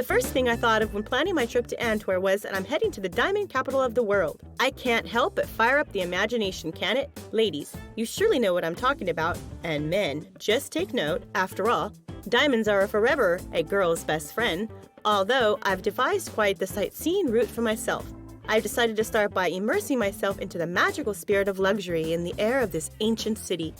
first thing I thought of when planning my trip to Antwerp was that I'm heading to the diamond capital of the world. I can't help but fire up the imagination, can it? Ladies, you surely know what I'm talking about. And men, just take note, after all, diamonds are forever a girl's best friend. Although I've devised quite the sightseeing route for myself. I've decided to start by immersing myself into the magical spirit of luxury in the air of this ancient city.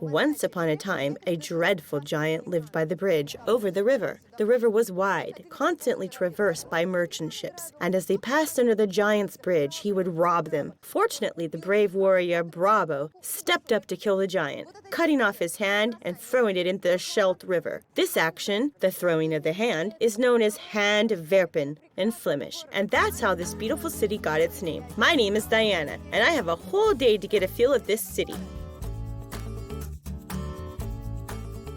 Once upon a time, a dreadful giant lived by the bridge over the river. The river was wide, constantly traversed by merchant ships, and as they passed under the giant's bridge, he would rob them. Fortunately, the brave warrior Bravo stepped up to kill the giant, cutting off his hand and throwing it into the Scheldt River. This action, the throwing of the hand, is known as Antwerpen in Flemish, and that's how this beautiful city got its name. My name is Diana, and I have a whole day to get a feel of this city.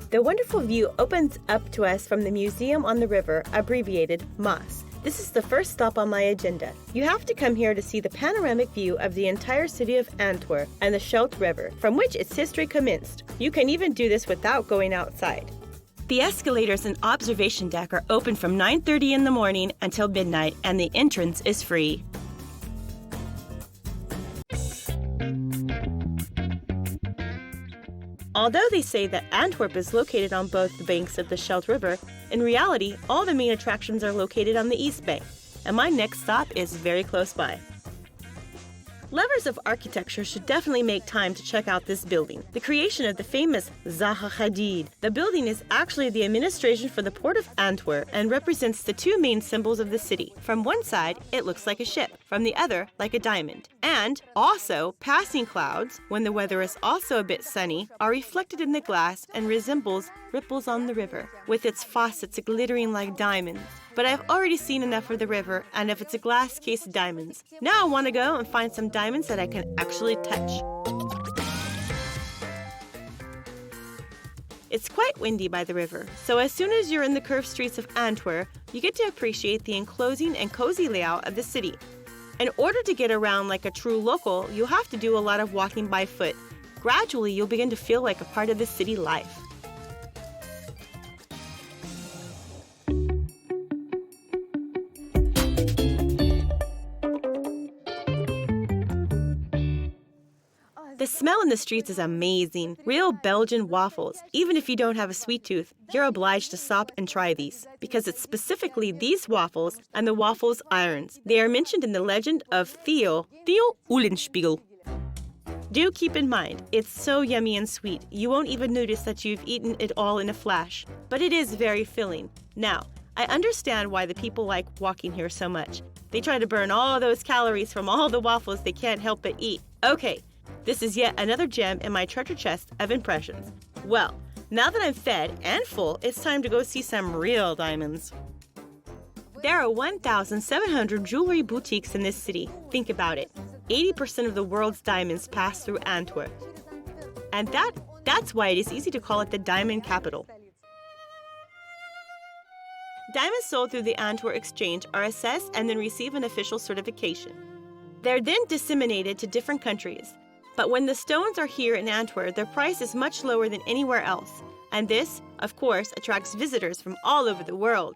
The wonderful view opens up to us from the museum on the river, abbreviated MAS. This is the first stop on my agenda. You have to come here to see the panoramic view of the entire city of Antwerp and the Scheldt River, from which its history commenced. You can even do this without going outside. The escalators and observation deck are open from 9:30 in the morning until midnight, and the entrance is free. Although they say that Antwerp is located on both the banks of the Scheldt River, in reality, all the main attractions are located on the east bank, and my next stop is very close by. Lovers of architecture should definitely make time to check out this building, the creation of the famous Zaha Hadid. The building is actually the administration for the port of Antwerp and represents the two main symbols of the city. From one side, it looks like a ship, from the other, like a diamond. And also, passing clouds, when the weather is also a bit sunny, are reflected in the glass and resembles ripples on the river, with its faucets glittering like diamonds. But I've already seen enough of the river and of its glass case diamonds. Now I want to go and find some diamonds that I can actually touch. It's quite windy by the river, so as soon as you're in the curved streets of Antwerp, you get to appreciate the enclosing and cozy layout of the city. In order to get around like a true local, you'll have to do a lot of walking by foot. Gradually, you'll begin to feel like a part of the city life. The smell in the streets is amazing. Real Belgian waffles. Even if you don't have a sweet tooth, you're obliged to stop and try these, because it's specifically these waffles and the waffles irons. They are mentioned in the legend of Theo Uhlenspiegel. Do keep in mind, it's so yummy and sweet, you won't even notice that you've eaten it all in a flash. But it is very filling. Now, I understand why the people like walking here so much. They try to burn all those calories from all the waffles they can't help but eat. Okay. This is yet another gem in my treasure chest of impressions. Well, now that I'm fed and full, it's time to go see some real diamonds. There are 1,700 jewelry boutiques in this city. Think about it. 80% of the world's diamonds pass through Antwerp. And that's why it is easy to call it the diamond capital. Diamonds sold through the Antwerp Exchange are assessed and then receive an official certification. They're then disseminated to different countries. But when the stones are here in Antwerp, their price is much lower than anywhere else. And this, of course, attracts visitors from all over the world.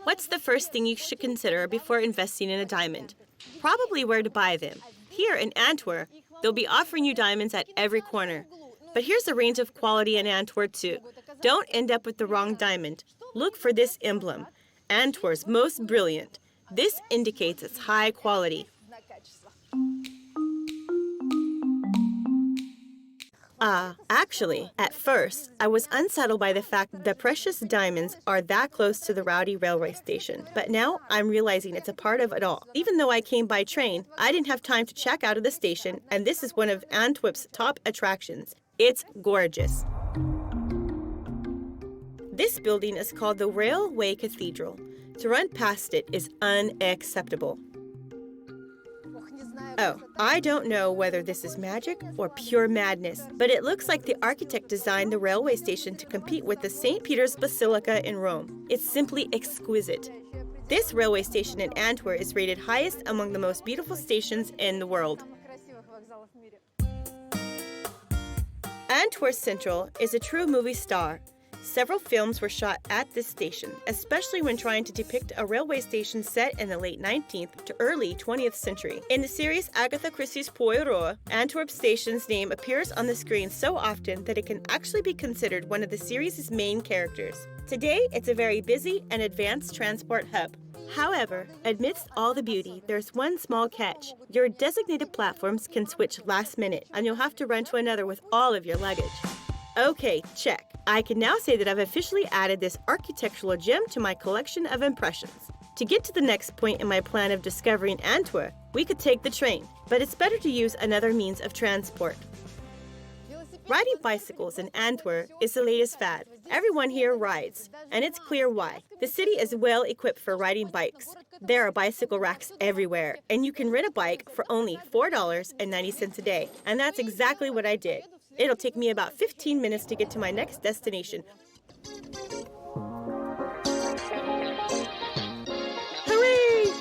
What's the first thing you should consider before investing in a diamond? Probably where to buy them. Here in Antwerp, they'll be offering you diamonds at every corner. But here's a range of quality in Antwerp too. Don't end up with the wrong diamond. Look for this emblem, Antwerp's most brilliant. This indicates its high quality. Actually, at first, I was unsettled by the fact that the precious diamonds are that close to the rowdy railway station. But now I'm realizing it's a part of it all. Even though I came by train, I didn't have time to check out of the station, and this is one of Antwerp's top attractions. It's gorgeous. This building is called the Railway Cathedral. To run past it is unacceptable. Oh, I don't know whether this is magic or pure madness, but it looks like the architect designed the railway station to compete with the St. Peter's Basilica in Rome. It's simply exquisite. This railway station in Antwerp is rated highest among the most beautiful stations in the world. Antwerp-Centraal is a true movie star. Several films were shot at this station, especially when trying to depict a railway station set in the late 19th to early 20th century. In the series Agatha Christie's Poirot, Antwerp Station's name appears on the screen so often that it can actually be considered one of the series' main characters. Today, it's a very busy and advanced transport hub. However, amidst all the beauty, there's one small catch. Your designated platforms can switch last minute, and you'll have to run to another with all of your luggage. Okay, check. I can now say that I've officially added this architectural gem to my collection of impressions. To get to the next point in my plan of discovering Antwerp, we could take the train, but it's better to use another means of transport. Riding bicycles in Antwerp is the latest fad. Everyone here rides, and it's clear why. The city is well equipped for riding bikes. There are bicycle racks everywhere, and you can rent a bike for only $4.90 a day, and that's exactly what I did. It'll take me about 15 minutes to get to my next destination. Hooray!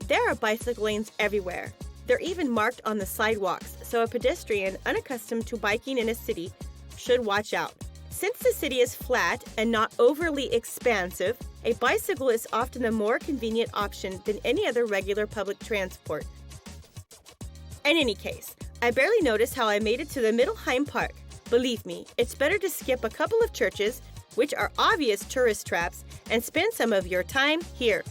There are bicycle lanes everywhere. They're even marked on the sidewalks, so a pedestrian unaccustomed to biking in a city should watch out. Since the city is flat and not overly expansive, a bicycle is often a more convenient option than any other regular public transport. In any case, I barely noticed how I made it to the Middelheim Park. Believe me, it's better to skip a couple of churches, which are obvious tourist traps, and spend some of your time here.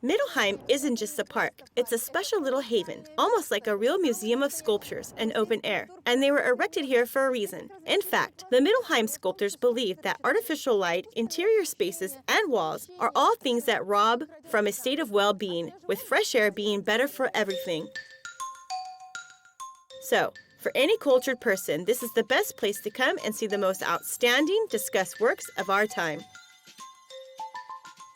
Middelheim isn't just a park, it's a special little haven, almost like a real museum of sculptures and open air, and they were erected here for a reason. In fact, the Middelheim sculptors believed that artificial light, interior spaces, and walls are all things that rob from a state of well-being, with fresh air being better for everything. So, for any cultured person, this is the best place to come and see the most outstanding, discussed works of our time.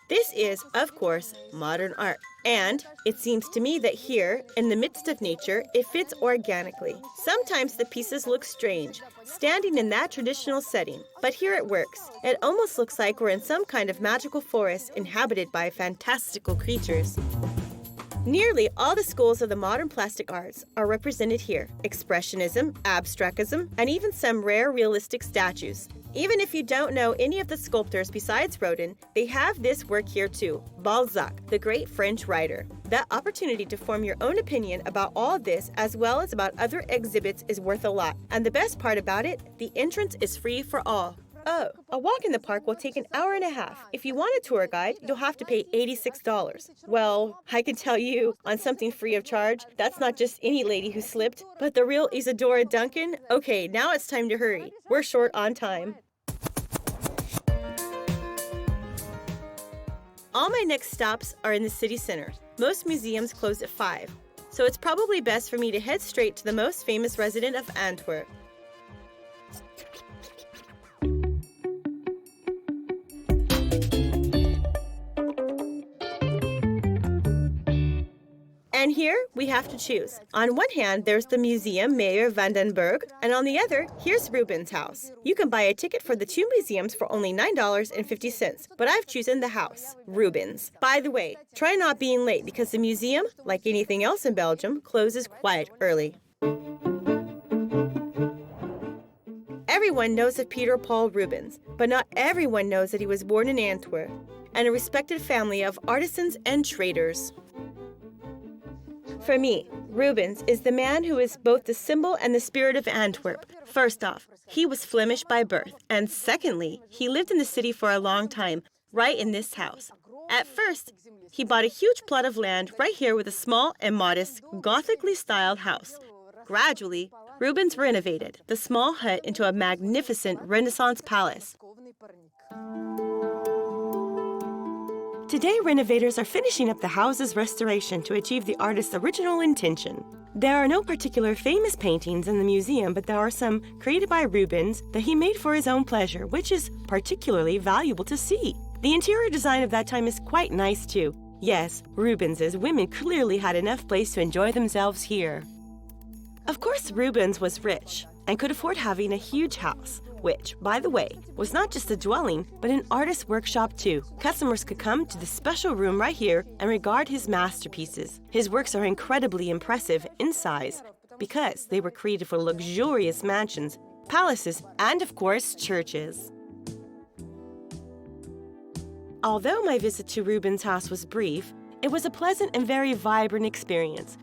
This is, of course, modern art. And it seems to me that here, in the midst of nature, it fits organically. Sometimes the pieces look strange, standing in that traditional setting. But here it works. It almost looks like we're in some kind of magical forest inhabited by fantastical creatures. Nearly all the schools of the modern plastic arts are represented here. Expressionism, abstractism, and even some rare realistic statues. Even if you don't know any of the sculptors besides Rodin, they have this work here too, Balzac, the great French writer. That opportunity to form your own opinion about all this as well as about other exhibits is worth a lot. And the best part about it, the entrance is free for all. Oh, a walk in the park will take an hour and a half. If you want a tour guide, you'll have to pay $86. Well, I can tell you, on something free of charge, that's not just any lady who slipped, but the real Isadora Duncan. Okay, now it's time to hurry. We're short on time. All my next stops are in the city center. Most museums close at 5, so it's probably best for me to head straight to the most famous resident of Antwerp. And here we have to choose. On one hand, there's the Museum Meyer van den Berg, and on the other, here's Rubens' house. You can buy a ticket for the two museums for only $9.50, but I've chosen the house, Rubens. By the way, try not being late because the museum, like anything else in Belgium, closes quite early. Everyone knows of Peter Paul Rubens, but not everyone knows that he was born in Antwerp, and a respected family of artisans and traders. For me, Rubens is the man who is both the symbol and the spirit of Antwerp. First off, he was Flemish by birth, and secondly, he lived in the city for a long time, right in this house. At first, he bought a huge plot of land right here with a small and modest, Gothically styled house. Gradually, Rubens renovated the small hut into a magnificent Renaissance palace. Today, renovators are finishing up the house's restoration to achieve the artist's original intention. There are no particular famous paintings in the museum, but there are some created by Rubens that he made for his own pleasure, which is particularly valuable to see. The interior design of that time is quite nice too. Yes, Rubens's women clearly had enough place to enjoy themselves here. Of course, Rubens was rich and could afford having a huge house, which, by the way, was not just a dwelling, but an artist's workshop too. Customers could come to the special room right here and regard his masterpieces. His works are incredibly impressive in size because they were created for luxurious mansions, palaces, and of course, churches. Although my visit to Rubens' house was brief, it was a pleasant and very vibrant experience.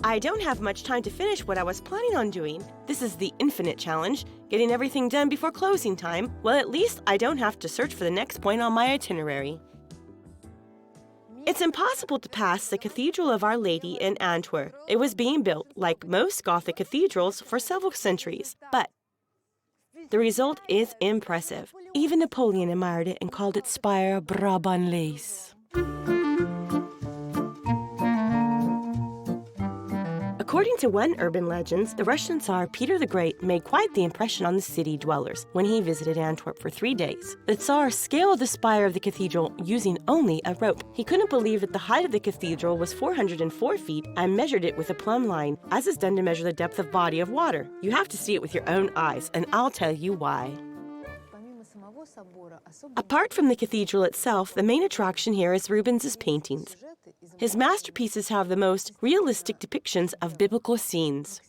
I don't have much time to finish what I was planning on doing. This is the infinite challenge, getting everything done before closing time. Well, at least I don't have to search for the next point on my itinerary. It's impossible to pass the Cathedral of Our Lady in Antwerp. It was being built, like most Gothic cathedrals, for several centuries, but the result is impressive. Even Napoleon admired it and called its spire Brabantlees. According to one urban legend, the Russian Tsar Peter the Great made quite the impression on the city dwellers when he visited Antwerp for 3 days. The Tsar scaled the spire of the cathedral using only a rope. He couldn't believe that the height of the cathedral was 404 feet and measured it with a plumb line, as is done to measure the depth of body of water. You have to see it with your own eyes, and I'll tell you why. Apart from the cathedral itself, the main attraction here is Rubens' paintings. His masterpieces have the most realistic depictions of biblical scenes.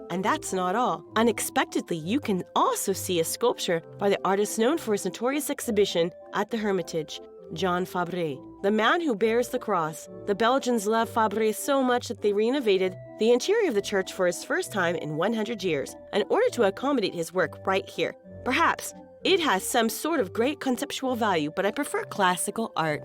And that's not all. Unexpectedly, you can also see a sculpture by the artist known for his notorious exhibition at the Hermitage, John Fabre, the man who bears the cross. The Belgians love Fabre so much that they renovated the interior of the church for his first time in 100 years in order to accommodate his work right here. Perhaps it has some sort of great conceptual value, but I prefer classical art.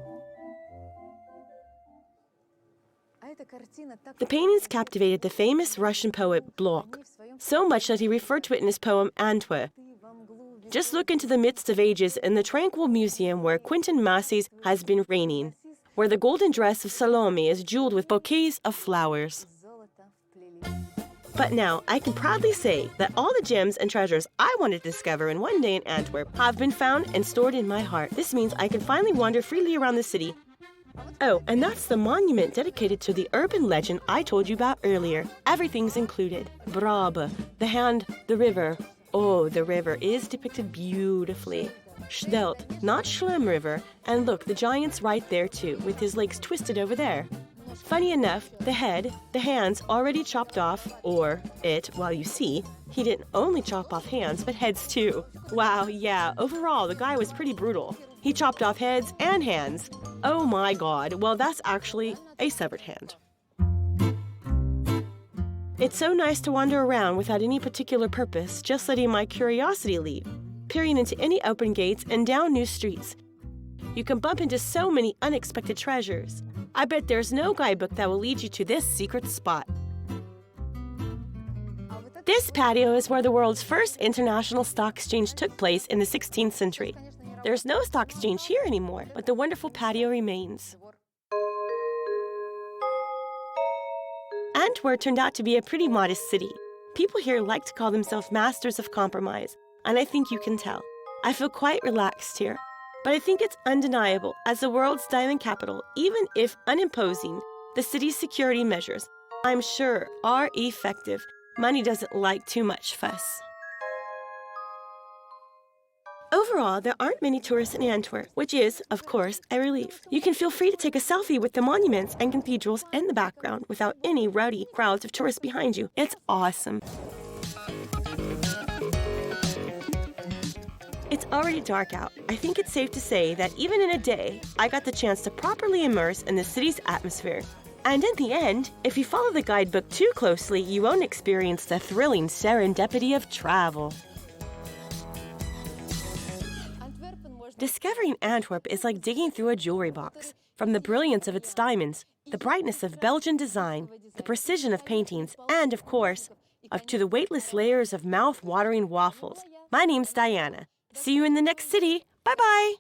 The paintings captivated the famous Russian poet Blok, so much that he referred to it in his poem Antwerp. Just look into the midst of ages in the tranquil museum where Quentin Massey's has been reigning, where the golden dress of Salome is jeweled with bouquets of flowers. But now, I can proudly say that all the gems and treasures I wanted to discover in one day in Antwerp have been found and stored in my heart. This means I can finally wander freely around the city. Oh, and that's the monument dedicated to the urban legend I told you about earlier. Everything's included. Brabe, the hand, the river. Oh, the river is depicted beautifully. Schnelt, not Schlem River. And look, the giant's right there too, with his legs twisted over there. Funny enough, the head, the hands already chopped off, or it, while you see, he didn't only chop off hands, but heads too. Wow, yeah, overall, the guy was pretty brutal. He chopped off heads and hands. Oh my God, well, that's actually a severed hand. It's so nice to wander around without any particular purpose, just letting my curiosity lead, peering into any open gates and down new streets. You can bump into so many unexpected treasures. I bet there's no guidebook that will lead you to this secret spot. This patio is where the world's first international stock exchange took place in the 16th century. There's no stock exchange here anymore, but the wonderful patio remains. Antwerp turned out to be a pretty modest city. People here like to call themselves masters of compromise, and I think you can tell. I feel quite relaxed here. But I think it's undeniable, as the world's diamond capital, even if unimposing, the city's security measures, I'm sure, are effective. Money doesn't like too much fuss. Overall, there aren't many tourists in Antwerp, which is, of course, a relief. You can feel free to take a selfie with the monuments and cathedrals in the background without any rowdy crowds of tourists behind you. It's awesome. It's already dark out. I think it's safe to say that even in a day, I got the chance to properly immerse in the city's atmosphere. And in the end, if you follow the guidebook too closely, you won't experience the thrilling serendipity of travel. Discovering Antwerp is like digging through a jewelry box. From the brilliance of its diamonds, the brightness of Belgian design, the precision of paintings, and, of course, up to the weightless layers of mouth-watering waffles. My name's Diana. See you in the next city. Bye-bye!